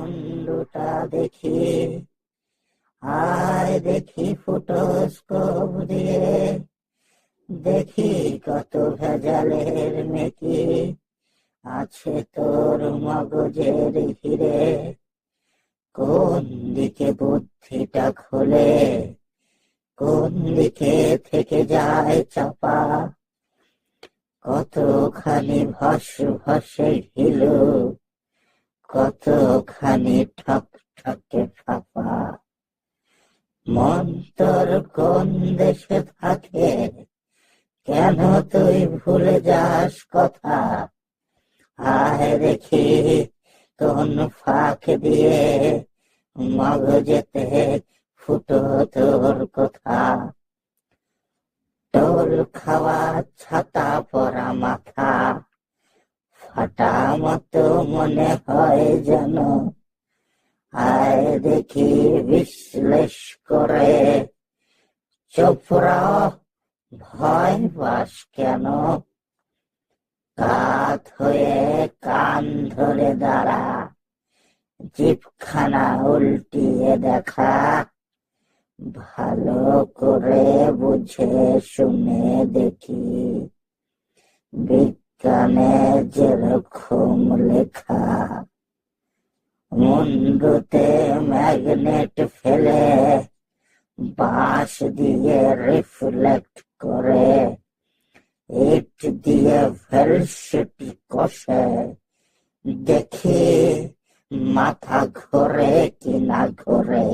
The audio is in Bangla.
মুন্ডুটা দেখি, আয় দেখি ফুটোস্কোপ দিয়ে, দেখি কত ভেজালের মেকি আছে তোর মগজের হিরে। কোন দিকে বুদ্ধিটা খোলে, কোন দিকে থেকে যায় চাপা, কতখানি ভস ভসে ঢিলু, কতখানি ঠক ঠকে ফাঁপা। মন তোর কোন দেশে থাকে, কেন তুই ভুলে যাস কথা, আয় দেখি কোন ফাঁক দিয়ে মগজেতে ফুটো তোর কথা। টোল খাওয়া ছাতা পরা মাথা, ফাটা মতো মনে হয় যেন, আয় দেখি বিশ্লেষ করে, চোপড়া ভয় পাস কেন, কাত হয়ে কান ধরে দাঁড়া, জিভখানা উল্টিয়ে দেখা, ভালো করে বুঝে শুনে দেখি বিজ্ঞানে যেরকম লেখা। মুন্ডুতে ম্যাগনেট ফেলে, বাঁশ দিয়ে রিফ্লেক্ট করে, ইট দিয়ে ভেলসিটি কষে, দেখি মাথা ঘোরে কিনা ঘোরে।